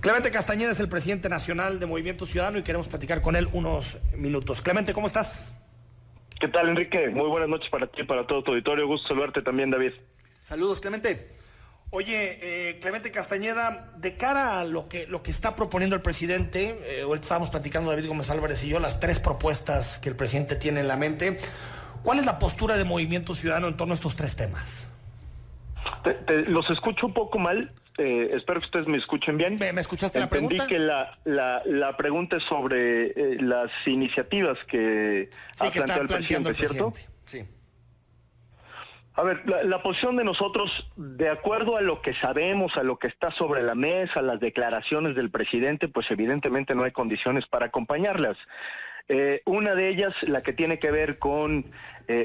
Clemente Castañeda es el presidente nacional de Movimiento Ciudadano y queremos platicar con él unos minutos. Clemente, ¿cómo estás? ¿Qué tal, Enrique? Muy buenas noches para ti y para todo tu auditorio. Gusto saludarte también, David. Saludos, Clemente. Oye, Clemente Castañeda, de cara a lo que está proponiendo el presidente, ahorita estábamos platicando David Gómez Álvarez y yo, las 3 propuestas que el presidente tiene en la mente. ¿Cuál es la postura de Movimiento Ciudadano en torno a estos 3 temas? Los escucho un poco mal. Espero que ustedes me escuchen bien. ¿Me escuchaste la pregunta? Entendí que la pregunta es sobre las iniciativas que ha planteado el presidente, ¿cierto? Sí. A ver, la posición de nosotros, de acuerdo a lo que sabemos, a lo que está sobre la mesa, las declaraciones del presidente, pues evidentemente no hay condiciones para acompañarlas. Una de ellas, la que tiene que ver con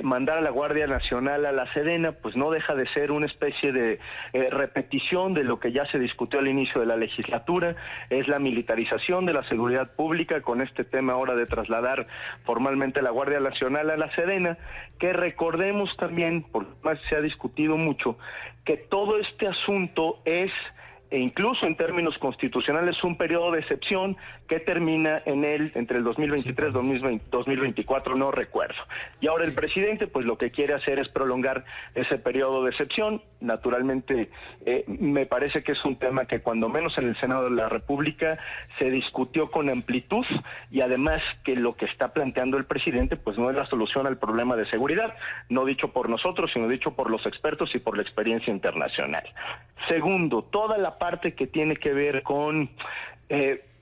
mandar a la Guardia Nacional a la Sedena, pues no deja de ser una especie de repetición de lo que ya se discutió al inicio de la legislatura, es la militarización de la seguridad pública con este tema ahora de trasladar formalmente la Guardia Nacional a la Sedena, que recordemos también, porque más se ha discutido mucho, que todo este asunto es, e incluso en términos constitucionales, un periodo de excepción que termina entre el 2023 y 2024, no recuerdo. Y ahora el presidente, pues lo que quiere hacer es prolongar ese periodo de excepción. Naturalmente, me parece que es un tema que cuando menos en el Senado de la República se discutió con amplitud, y además que lo que está planteando el presidente, pues no es la solución al problema de seguridad, no dicho por nosotros, sino dicho por los expertos y por la experiencia internacional. Segundo, toda la parte que tiene que ver con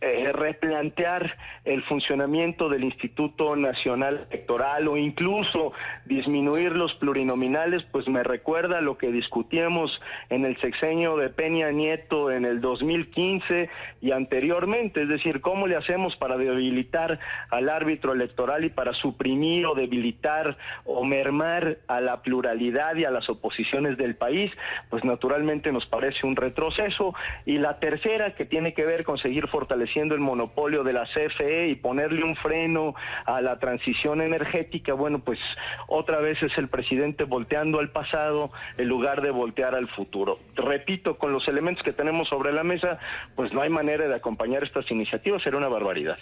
replantear el funcionamiento del Instituto Nacional Electoral o incluso disminuir los plurinominales, pues me recuerda lo que discutíamos en el sexenio de Peña Nieto en el 2015 y anteriormente, es decir, cómo le hacemos para debilitar al árbitro electoral y para suprimir o debilitar o mermar a la pluralidad y a las oposiciones del país. Pues naturalmente nos parece un retroceso. Y la tercera, que tiene que ver con seguir fortaleciendo el monopolio de la CFE y ponerle un freno a la transición energética, bueno, pues otra vez es el presidente volteando al pasado en lugar de voltear al futuro. Repito, con los elementos que tenemos sobre la mesa, pues no hay manera de acompañar estas iniciativas, será una barbaridad.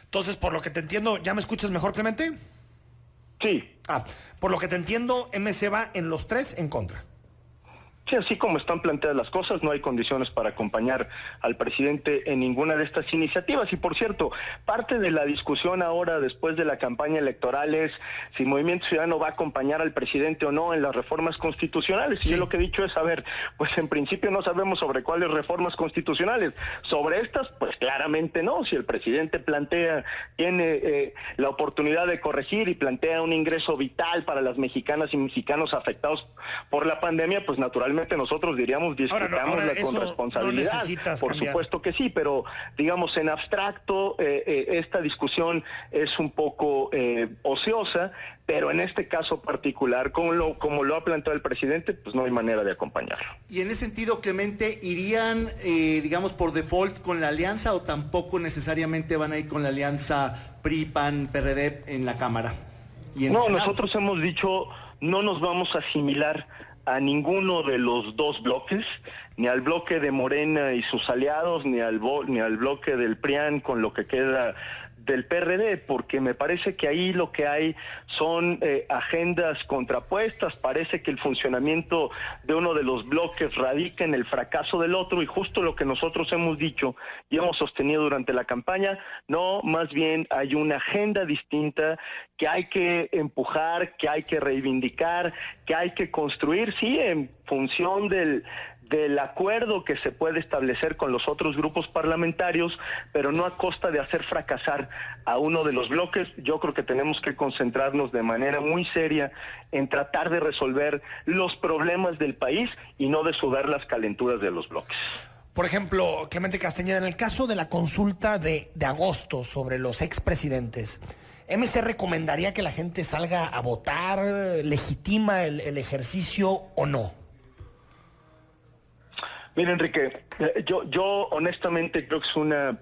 Entonces, por lo que te entiendo, ¿ya me escuchas mejor, Clemente? Sí. Por lo que te entiendo, MC va en los 3 en contra. Sí, así como están planteadas las cosas, no hay condiciones para acompañar al presidente en ninguna de estas iniciativas. Y por cierto, parte de la discusión ahora, después de la campaña electoral, es si Movimiento Ciudadano va a acompañar al presidente o no en las reformas constitucionales. Y yo lo que he dicho es, a ver, pues en principio no sabemos sobre cuáles reformas constitucionales. Sobre estas, pues claramente no. Si el presidente tiene la oportunidad de corregir y plantea un ingreso vital para las mexicanas y mexicanos afectados por la pandemia, pues naturalmente nosotros diríamos discutámosla con responsabilidad. Por supuesto que sí, pero digamos en abstracto esta discusión es un poco ociosa, pero en este caso particular, como lo ha planteado el presidente, pues no hay manera de acompañarlo. Y en ese sentido, Clemente, ¿irían, digamos, por default con la alianza o tampoco necesariamente van a ir con la alianza PRI, PAN, PRD en la Cámara? No, nosotros hemos dicho, no nos vamos a asimilar a ninguno de los 2 bloques, ni al bloque de Morena y sus aliados, ni al bloque del PRIAN con lo que queda del PRD, porque me parece que ahí lo que hay son agendas contrapuestas. Parece que el funcionamiento de uno de los bloques radica en el fracaso del otro, y justo lo que nosotros hemos dicho y hemos sostenido durante la campaña, no, más bien hay una agenda distinta que hay que empujar, que hay que reivindicar, que hay que construir, sí, en función del acuerdo que se puede establecer con los otros grupos parlamentarios, pero no a costa de hacer fracasar a uno de los bloques. Yo creo que tenemos que concentrarnos de manera muy seria en tratar de resolver los problemas del país y no de sudar las calenturas de los bloques. Por ejemplo, Clemente Castañeda, en el caso de la consulta de agosto sobre los expresidentes, ¿MC recomendaría que la gente salga a votar? ¿Legitima el ejercicio o no? Mira, Enrique, yo honestamente creo que es una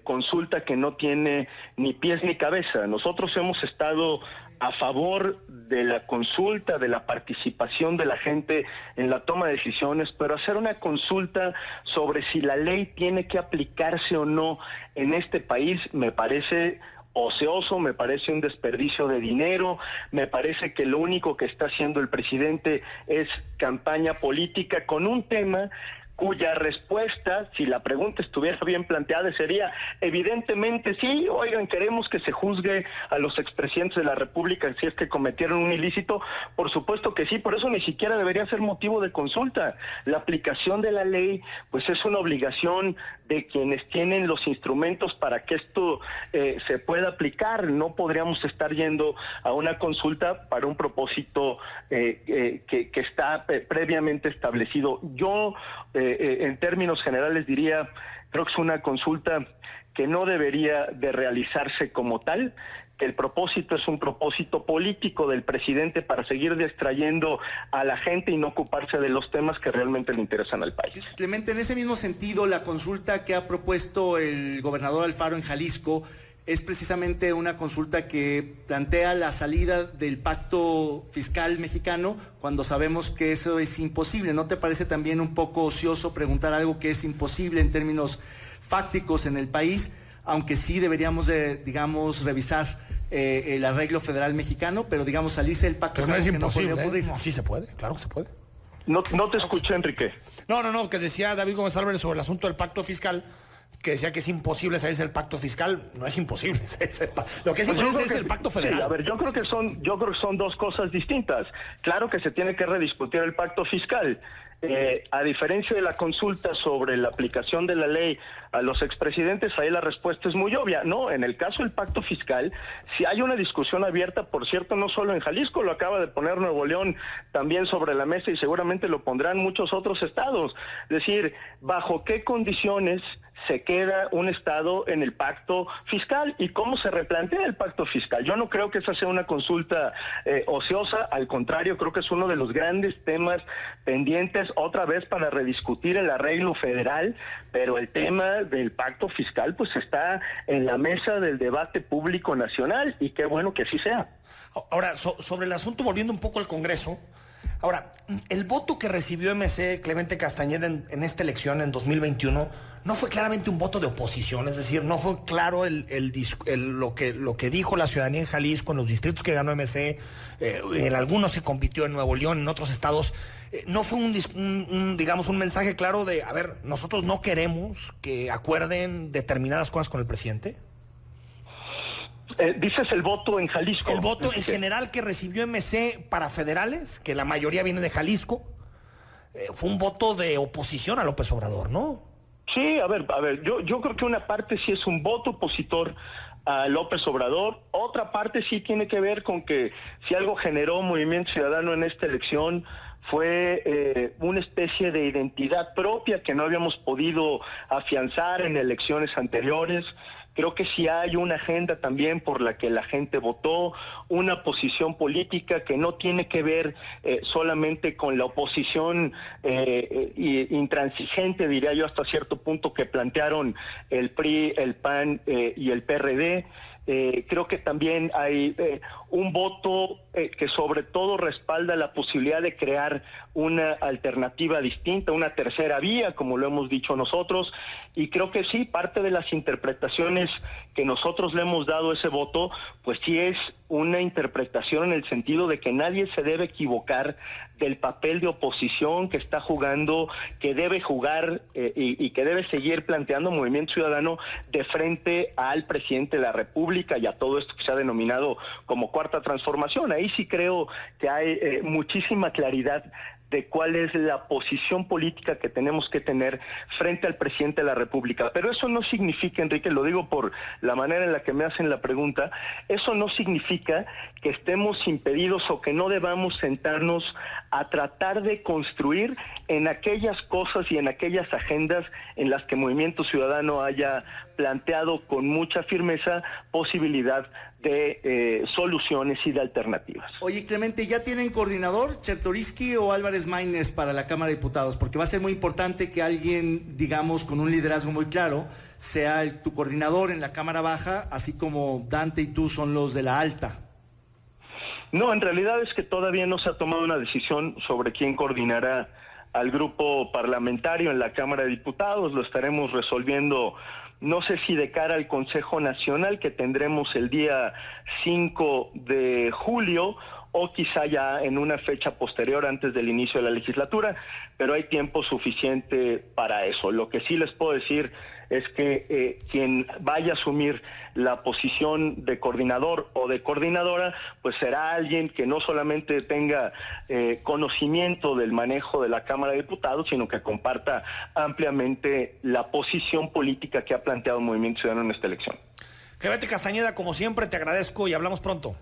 consulta que no tiene ni pies ni cabeza. Nosotros hemos estado a favor de la consulta, de la participación de la gente en la toma de decisiones, pero hacer una consulta sobre si la ley tiene que aplicarse o no en este país me parece ocioso, me parece un desperdicio de dinero, me parece que lo único que está haciendo el presidente es campaña política con un tema cuya respuesta, si la pregunta estuviera bien planteada, sería evidentemente sí, oigan, queremos que se juzgue a los expresidentes de la República si es que cometieron un ilícito, por supuesto que sí, por eso ni siquiera debería ser motivo de consulta. La aplicación de la ley, pues es una obligación de quienes tienen los instrumentos para que esto se pueda aplicar. No podríamos estar yendo a una consulta para un propósito que está previamente establecido. Yo, en términos generales, diría, creo que es una consulta que no debería de realizarse como tal, que el propósito es un propósito político del presidente para seguir distrayendo a la gente y no ocuparse de los temas que realmente le interesan al país. Clemente, en ese mismo sentido, la consulta que ha propuesto el gobernador Alfaro en Jalisco es precisamente una consulta que plantea la salida del pacto fiscal mexicano cuando sabemos que eso es imposible. ¿No te parece también un poco ocioso preguntar algo que es imposible en términos fácticos en el país, aunque sí deberíamos de, digamos, revisar el arreglo federal mexicano, pero digamos salirse del pacto? Pero no es imposible, no podría ocurrir. No, sí se puede, claro que se puede. No te escuché, Enrique. No, que decía David Gómez Álvarez sobre el asunto del pacto fiscal, que decía que es imposible salirse del pacto fiscal. No es imposible. Lo que es imposible es el pacto federal. Sí, a ver, yo creo que son dos cosas distintas. Claro que se tiene que rediscutir el pacto fiscal. A diferencia de la consulta sobre la aplicación de la ley a los expresidentes, ahí la respuesta es muy obvia. No, en el caso del pacto fiscal, si hay una discusión abierta, por cierto, no solo en Jalisco, lo acaba de poner Nuevo León también sobre la mesa y seguramente lo pondrán muchos otros estados. Es decir, ¿bajo qué condiciones se queda un estado en el pacto fiscal y cómo se replantea el pacto fiscal? Yo no creo que esa sea una consulta ociosa, al contrario, creo que es uno de los grandes temas pendientes otra vez para rediscutir el arreglo federal, pero el tema del pacto fiscal pues está en la mesa del debate público nacional y qué bueno que así sea. Ahora, sobre el asunto, volviendo un poco al Congreso, ahora, el voto que recibió MC Clemente Castañeda en esta elección en 2021 no fue claramente un voto de oposición, es decir, no fue claro lo que dijo la ciudadanía en Jalisco, en los distritos que ganó MC, en algunos se compitió en Nuevo León, en otros estados. No fue digamos, un mensaje claro de, a ver, nosotros no queremos que acuerden determinadas cosas con el presidente. Dices el voto en Jalisco. El voto en general que recibió MC para federales, que la mayoría viene de Jalisco, fue un voto de oposición a López Obrador, ¿no? Sí, a ver, yo creo que una parte sí es un voto opositor a López Obrador, otra parte sí tiene que ver con que si algo generó Movimiento Ciudadano en esta elección fue una especie de identidad propia que no habíamos podido afianzar en elecciones anteriores. Creo que sí hay una agenda también por la que la gente votó, una posición política que no tiene que ver solamente con la oposición intransigente, diría yo, hasta cierto punto que plantearon el PRI, el PAN y el PRD. Creo que también hay un voto que sobre todo respalda la posibilidad de crear una alternativa distinta, una tercera vía, como lo hemos dicho nosotros, y creo que sí, parte de las interpretaciones que nosotros le hemos dado a ese voto, pues sí es una interpretación en el sentido de que nadie se debe equivocar del papel de oposición que está jugando, que debe jugar y que debe seguir planteando Movimiento Ciudadano de frente al presidente de la República y a todo esto que se ha denominado como Cuarta Transformación. Ahí sí creo que hay muchísima claridad de cuál es la posición política que tenemos que tener frente al presidente de la República. Pero eso no significa, Enrique, lo digo por la manera en la que me hacen la pregunta, eso no significa que estemos impedidos o que no debamos sentarnos a tratar de construir en aquellas cosas y en aquellas agendas en las que Movimiento Ciudadano haya planteado con mucha firmeza posibilidad de soluciones y de alternativas. Oye, Clemente, ¿ya tienen coordinador, Chertoriski o Álvarez Maínez para la Cámara de Diputados? Porque va a ser muy importante que alguien, digamos, con un liderazgo muy claro, sea tu coordinador en la Cámara Baja, así como Dante y tú son los de la alta. No, en realidad es que todavía no se ha tomado una decisión sobre quién coordinará al grupo parlamentario en la Cámara de Diputados. Lo estaremos resolviendo, no sé si de cara al Consejo Nacional que tendremos el día 5 de julio o quizá ya en una fecha posterior antes del inicio de la legislatura, pero hay tiempo suficiente para eso. Lo que sí les puedo decir es que quien vaya a asumir la posición de coordinador o de coordinadora, pues será alguien que no solamente tenga conocimiento del manejo de la Cámara de Diputados, sino que comparta ampliamente la posición política que ha planteado el Movimiento Ciudadano en esta elección. Clemente Castañeda, como siempre, te agradezco y hablamos pronto.